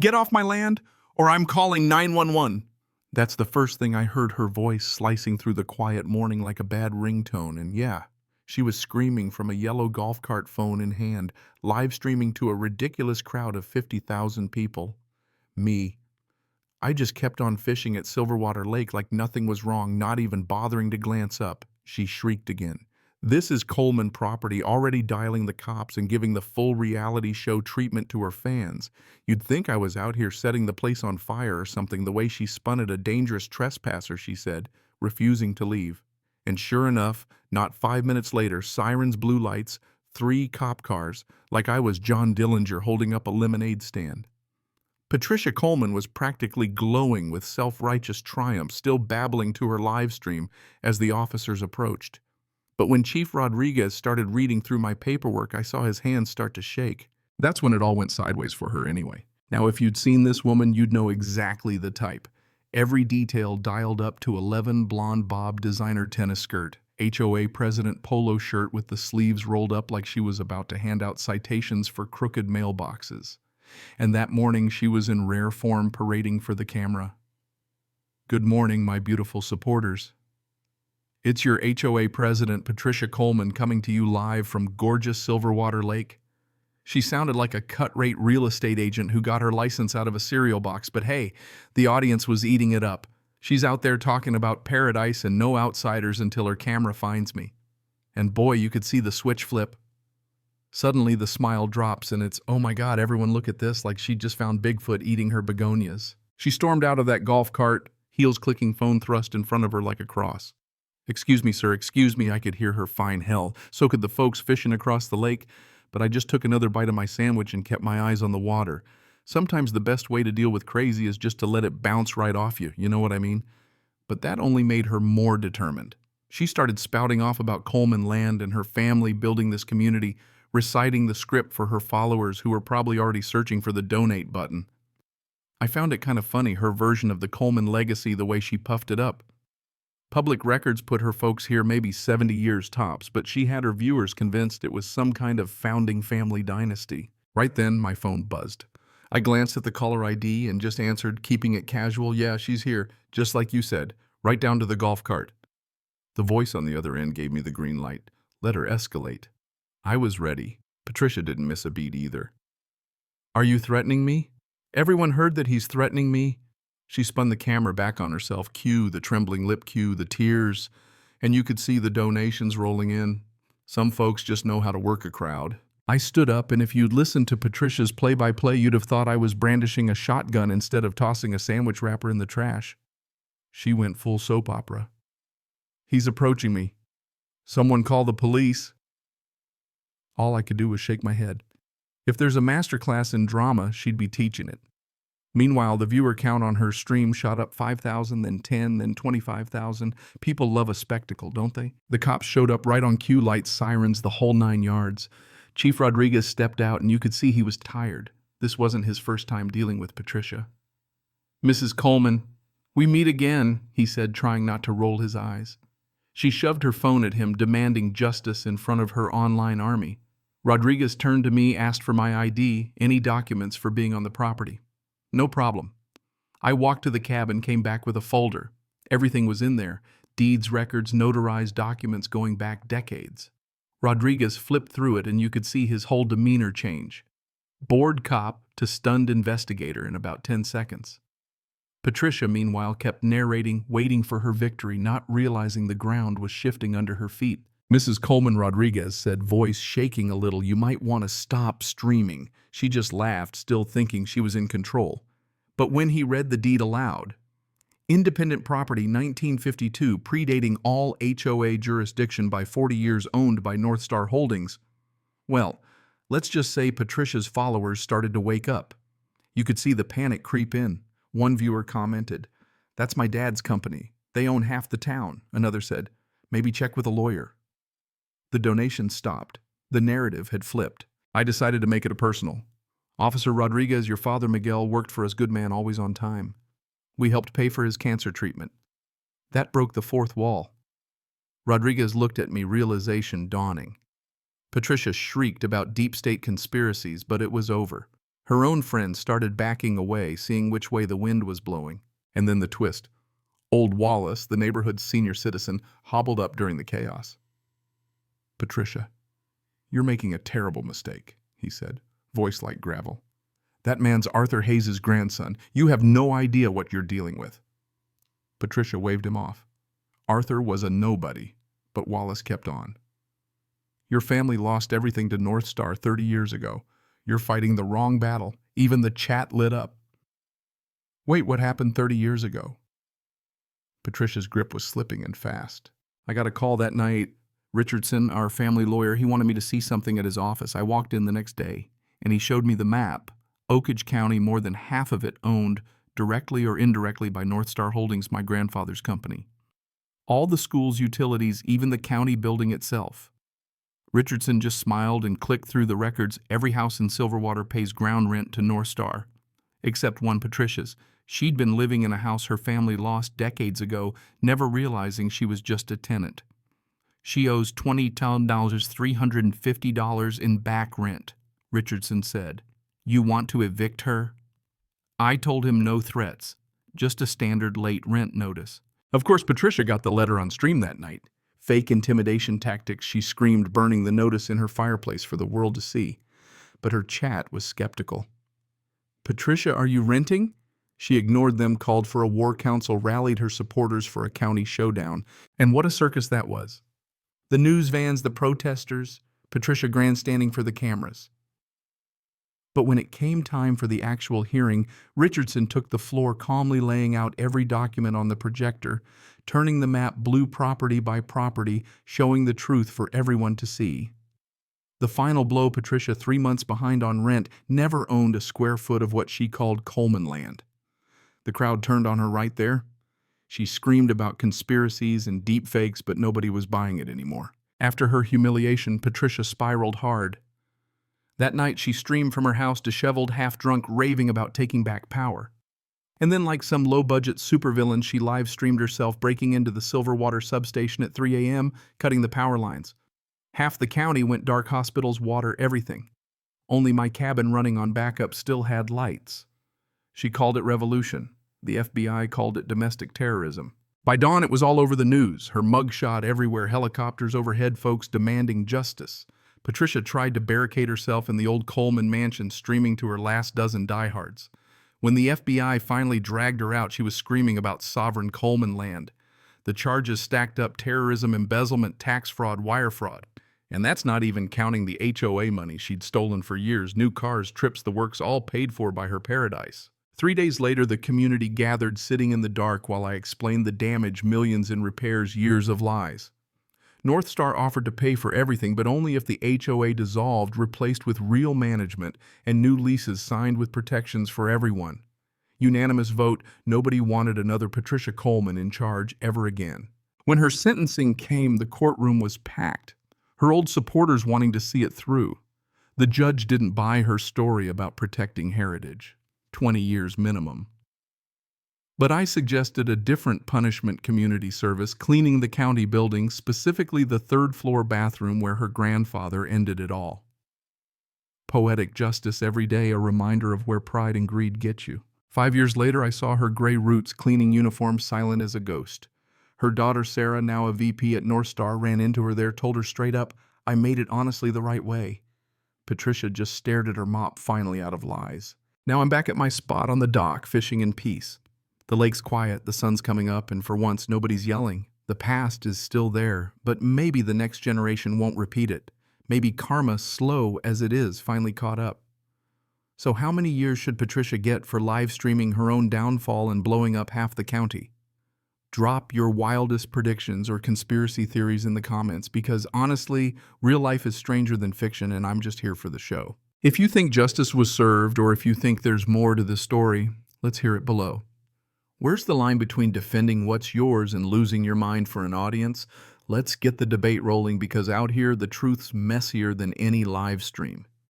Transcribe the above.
Get off my land, or I'm calling 911. That's the first thing I heard, her voice slicing through the quiet morning like a bad ringtone, and yeah, she was screaming from a yellow golf cart, phone in hand, live streaming to a ridiculous crowd of 50,000 people. Me. I just kept on fishing at Silverwater Lake like nothing was wrong, not even bothering to glance up. She shrieked again. This is Coleman property, already dialing the cops and giving the full reality show treatment to her fans. You'd think I was out here setting the place on fire or something, the way she spun at a dangerous trespasser, she said, refusing to leave. And sure enough, not 5 minutes later, sirens, blue lights, 3 cop cars, like I was John Dillinger holding up a lemonade stand. Patricia Coleman was practically glowing with self-righteous triumph, still babbling to her live stream as the officers approached. But when Chief Rodriguez started reading through my paperwork, I saw his hands start to shake. That's when it all went sideways for her anyway. Now, if you'd seen this woman, you'd know exactly the type. Every detail dialed up to 11, blonde bob designer tennis skirt, HOA president polo shirt with the sleeves rolled up like she was about to hand out citations for crooked mailboxes. And that morning she was in rare form parading for the camera. Good morning, my beautiful supporters. It's your HOA president, Patricia Coleman, coming to you live from gorgeous Silverwater Lake. She sounded like a cut-rate real estate agent who got her license out of a cereal box, but hey, the audience was eating it up. She's out there talking about paradise and no outsiders until her camera finds me. And boy, you could see the switch flip. Suddenly the smile drops and it's, oh my God, everyone look at this, like she just found Bigfoot eating her begonias. She stormed out of that golf cart, heels clicking, phone thrust in front of her like a cross. Excuse me, sir, excuse me, I could hear her. Fine hell. So could the folks fishing across the lake, but I just took another bite of my sandwich and kept my eyes on the water. Sometimes the best way to deal with crazy is just to let it bounce right off you, you know what I mean? But that only made her more determined. She started spouting off about Coleman land and her family building this community, reciting the script for her followers who were probably already searching for the donate button. I found it kind of funny, her version of the Coleman legacy, the way she puffed it up. Public records put her folks here maybe 70 years tops, but she had her viewers convinced it was some kind of founding family dynasty. Right then, my phone buzzed. I glanced at the caller ID and just answered, keeping it casual. Yeah, she's here, just like you said, right down to the golf cart. The voice on the other end gave me the green light. Let her escalate. I was ready. Patricia didn't miss a beat either. Are you threatening me? Everyone heard that he's threatening me. She spun the camera back on herself. Cue the trembling lip, cue the tears, and you could see the donations rolling in. Some folks just know how to work a crowd. I stood up, and if you'd listened to Patricia's play-by-play, you'd have thought I was brandishing a shotgun instead of tossing a sandwich wrapper in the trash. She went full soap opera. He's approaching me. Someone call the police. All I could do was shake my head. If there's a master class in drama, she'd be teaching it. Meanwhile, the viewer count on her stream shot up 5,000, then 10, then 25,000. People love a spectacle, don't they? The cops showed up right on cue, lights, sirens, the whole 9 yards. Chief Rodriguez stepped out, and you could see he was tired. This wasn't his first time dealing with Patricia. Mrs. Coleman, we meet again, he said, trying not to roll his eyes. She shoved her phone at him, demanding justice in front of her online army. Rodriguez turned to me, asked for my ID, any documents for being on the property. No problem. I walked to the cabin, came back with a folder. Everything was in there. Deeds, records, notarized documents going back decades. Rodriguez flipped through it and you could see his whole demeanor change. Bored cop to stunned investigator in about 10 seconds. Patricia, meanwhile, kept narrating, waiting for her victory, not realizing the ground was shifting under her feet. Mrs. Coleman, Rodriguez said, voice shaking a little, you might want to stop streaming. She just laughed, still thinking she was in control. But when he read the deed aloud, independent property 1952, predating all HOA jurisdiction by 40 years, owned by North Star Holdings, well, let's just say Patricia's followers started to wake up. You could see the panic creep in. One viewer commented, "That's my dad's company. They own half the town." Another said, "Maybe check with a lawyer." The donation stopped. The narrative had flipped. I decided to make it a personal. "Officer Rodriguez, your father Miguel worked for us, good man, always on time. We helped pay for his cancer treatment." That broke the fourth wall. Rodriguez looked at me, realization dawning. Patricia shrieked about deep state conspiracies, but it was over. Her own friends started backing away, seeing which way the wind was blowing. And then the twist. Old Wallace, the neighborhood's senior citizen, hobbled up during the chaos. "Patricia, you're making a terrible mistake," he said, voice like gravel. "That man's Arthur Hayes' grandson. You have no idea what you're dealing with." Patricia waved him off. Arthur was a nobody, but Wallace kept on. "Your family lost everything to North Star 30 years ago. You're fighting the wrong battle." Even the chat lit up. "Wait, what happened 30 years ago?" Patricia's grip was slipping and fast. "I got a call that night. Richardson, our family lawyer, he wanted me to see something at his office. I walked in the next day, and he showed me the map. Oakage County, more than half of it owned, directly or indirectly, by North Star Holdings, my grandfather's company. All the schools, utilities, even the county building itself." Richardson just smiled and clicked through the records. "Every house in Silverwater pays ground rent to North Star, except one, Patricia's. She'd been living in a house her family lost decades ago, never realizing she was just a tenant. She owes $20,000, $350 in back rent," Richardson said. "You want to evict her?" I told him no threats, just a standard late rent notice. Of course, Patricia got the letter on stream that night. Fake intimidation tactics, she screamed, burning the notice in her fireplace for the world to see. But her chat was skeptical. "Patricia, are you renting?" She ignored them, called for a war council, rallied her supporters for a county showdown. And what a circus that was. The news vans, the protesters, Patricia grandstanding for the cameras. But when it came time for the actual hearing, Richardson took the floor, calmly laying out every document on the projector, turning the map blue property by property, showing the truth for everyone to see. The final blow: Patricia, 3 months behind on rent, never owned a square foot of what she called Coleman land. The crowd turned on her right there. She screamed about conspiracies and deep fakes, but nobody was buying it anymore. After her humiliation, Patricia spiraled hard. That night, she streamed from her house, disheveled, half-drunk, raving about taking back power. And then, like some low-budget supervillain, she live-streamed herself breaking into the Silverwater substation at 3 a.m., cutting the power lines. Half the county went dark: hospitals, water, everything. Only my cabin, running on backup, still had lights. She called it revolution. The FBI called it domestic terrorism. By dawn, it was all over the news, her mugshot everywhere, helicopters overhead, folks demanding justice. Patricia tried to barricade herself in the old Coleman mansion, streaming to her last dozen diehards. When the FBI finally dragged her out, she was screaming about sovereign Coleman land. The charges stacked up: terrorism, embezzlement, tax fraud, wire fraud. And that's not even counting the HOA money she'd stolen for years, new cars, trips, the works, all paid for by her paradise. 3 days later, the community gathered, sitting in the dark while I explained the damage, millions in repairs, years of lies. North Star offered to pay for everything, but only if the HOA dissolved, replaced with real management, and new leases signed with protections for everyone. Unanimous vote: nobody wanted another Patricia Coleman in charge ever again. When her sentencing came, the courtroom was packed, her old supporters wanting to see it through. The judge didn't buy her story about protecting heritage. 20 years minimum. But I suggested a different punishment: community service, cleaning the county building, specifically the third-floor bathroom where her grandfather ended it all. Poetic justice every day, a reminder of where pride and greed get you. 5 years later, I saw her gray roots, cleaning uniform, silent as a ghost. Her daughter Sarah, now a VP at North Star, ran into her there, told her straight up, "I made it honestly the right way." Patricia just stared at her mop, finally out of lies. Now I'm back at my spot on the dock, fishing in peace. The lake's quiet, the sun's coming up, and for once nobody's yelling. The past is still there, but maybe the next generation won't repeat it. Maybe karma, slow as it is, finally caught up. So how many years should Patricia get for live streaming her own downfall and blowing up half the county? Drop your wildest predictions or conspiracy theories in the comments, because honestly, real life is stranger than fiction, and I'm just here for the show. If you think justice was served, or if you think there's more to the story, let's hear it below. Where's the line between defending what's yours and losing your mind for an audience? Let's get the debate rolling, because out here the truth's messier than any live stream.